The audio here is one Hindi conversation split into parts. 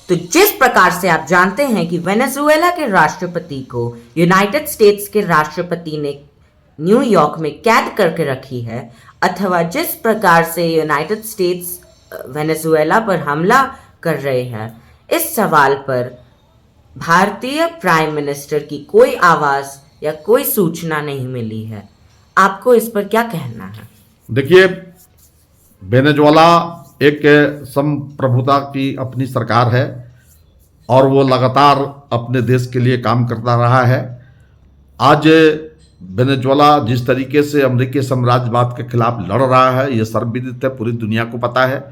तो जिस प्रकार से आप जानते हैं कि वेनेजुएला के राष्ट्रपति को यूनाइटेड स्टेट्स के राष्ट्रपति ने न्यूयॉर्क में कैद करके रखी है, अथवा जिस प्रकार से यूनाइटेड स्टेट्स वेनेजुएला पर हमला कर रहे हैं, इस सवाल पर भारतीय प्राइम मिनिस्टर की कोई आवाज या कोई सूचना नहीं मिली है। आपको इस पर क्या कहना है? देखिए, वेनेजुएला एक संप्रभुता की अपनी सरकार है और वो लगातार अपने देश के लिए काम करता रहा है। आज वेनेजुएला जिस तरीके से अमेरिकी साम्राज्यवाद के खिलाफ लड़ रहा है, ये सर्वविदित है, पूरी दुनिया को पता है।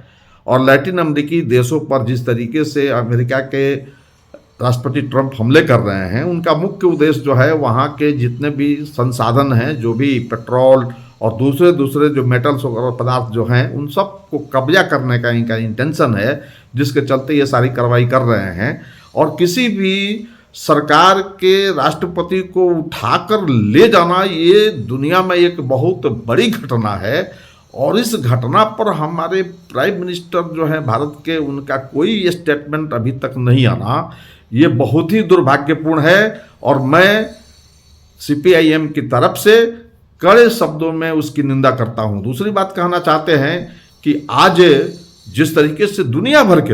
और लैटिन अमेरिकी देशों पर जिस तरीके से अमेरिका के राष्ट्रपति ट्रंप हमले कर रहे हैं, उनका मुख्य उद्देश्य जो है वहाँ के जितने भी संसाधन हैं, जो भी पेट्रोल और दूसरे जो मेटल्स और पदार्थ जो हैं, उन सब को कब्जा करने का इनका इंटेंशन है, जिसके चलते ये सारी कार्रवाई कर रहे हैं। और किसी भी सरकार के राष्ट्रपति को उठाकर ले जाना ये दुनिया में एक बहुत बड़ी घटना है। और इस घटना पर हमारे प्राइम मिनिस्टर जो हैं भारत के, उनका कोई स्टेटमेंट अभी तक नहीं आना, ये बहुत ही दुर्भाग्यपूर्ण है। और मैं CPIM की तरफ से कड़े शब्दों में उसकी निंदा करता हूं। दूसरी बात कहना चाहते हैं कि आज जिस तरीके से दुनिया भर के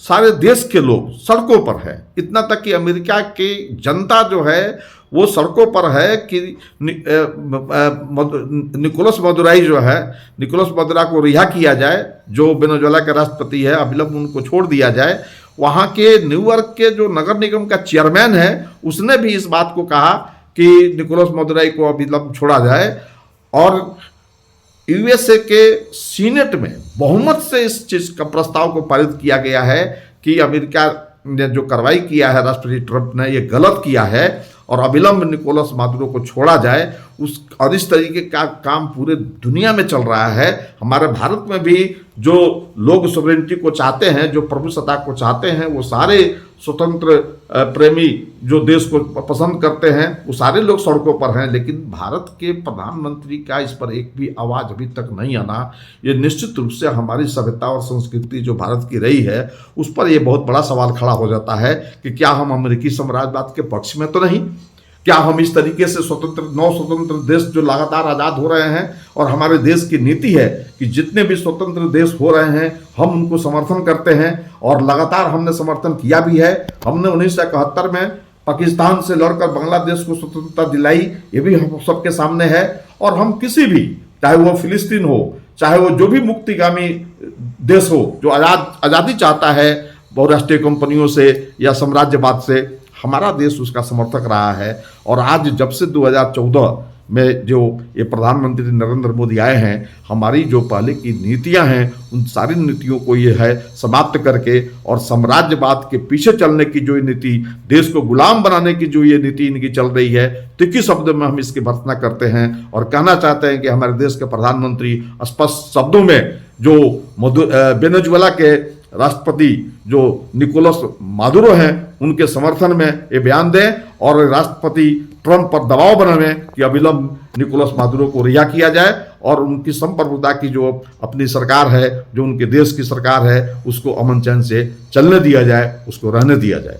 सारे देश के लोग सड़कों पर है, इतना तक कि अमेरिका की जनता जो है वो सड़कों पर है कि निकोलस मदुराई जो है, निकोलस मदुरा को रिहा किया जाए, जो वेनेजुएला के राष्ट्रपति है, अविलंब उनको छोड़ दिया जाए। वहाँ के न्यूयॉर्क के जो नगर निगम का चेयरमैन है, उसने भी इस बात को कहा कि निकोलस मदुराई को अविलंब छोड़ा जाए। और USA के सीनेट में बहुमत से इस चीज़ का प्रस्ताव को पारित किया गया है कि अमेरिका ने जो कार्रवाई किया है राष्ट्रपति ट्रंप ने, ये गलत किया है और अविलंब निकोलस मादुरो को छोड़ा जाए। और इस तरीके का काम पूरे दुनिया में चल रहा है। हमारे भारत में भी जो लोग सॉवरेनिटी को चाहते हैं, जो प्रभुसत्ता को चाहते हैं, वो सारे स्वतंत्र प्रेमी जो देश को पसंद करते हैं, वो सारे लोग सड़कों पर हैं। लेकिन भारत के प्रधानमंत्री का इस पर एक भी आवाज़ अभी तक नहीं आना, ये निश्चित रूप से हमारी सभ्यता और संस्कृति जो भारत की रही है, उस पर ये बहुत बड़ा सवाल खड़ा हो जाता है कि क्या हम अमेरिकी साम्राज्यवाद के पक्ष में तो नहीं? क्या हम इस तरीके से नौ स्वतंत्र देश जो लगातार आज़ाद हो रहे हैं, और हमारे देश की नीति है कि जितने भी स्वतंत्र देश हो रहे हैं हम उनको समर्थन करते हैं, और लगातार हमने समर्थन किया भी है। हमने 1971 में पाकिस्तान से लड़कर बांग्लादेश को स्वतंत्रता दिलाई, ये भी हम सबके सामने है। और हम किसी भी, चाहे वो फिलिस्तीन हो, चाहे वो जो भी मुक्तिगामी देश हो, जो आज़ादी चाहता है बहुराष्ट्रीय कंपनियों से या साम्राज्यवाद से, हमारा देश उसका समर्थक रहा है। और आज जब से 2014 में जो ये प्रधानमंत्री नरेंद्र मोदी आए हैं, हमारी जो पहले की नीतियां हैं, उन सारी नीतियों को ये है समाप्त करके, और साम्राज्यवाद के पीछे चलने की जो ये नीति, देश को गुलाम बनाने की जो ये नीति इनकी चल रही है, तिखी शब्दों में हम इसकी भर्त्सना करते हैं और कहना चाहते हैं कि हमारे देश के प्रधानमंत्री स्पष्ट शब्दों में जो वेनेजुएला के राष्ट्रपति जो निकोलस मादुरो हैं, उनके समर्थन में ये बयान दें और राष्ट्रपति ट्रंप पर दबाव बनाएं कि अविलंब निकोलस मादुरो को रिहा किया जाए, और उनकी संप्रभुता की जो अपनी सरकार है, जो उनके देश की सरकार है, उसको अमन चैन से चलने दिया जाए, उसको रहने दिया जाए।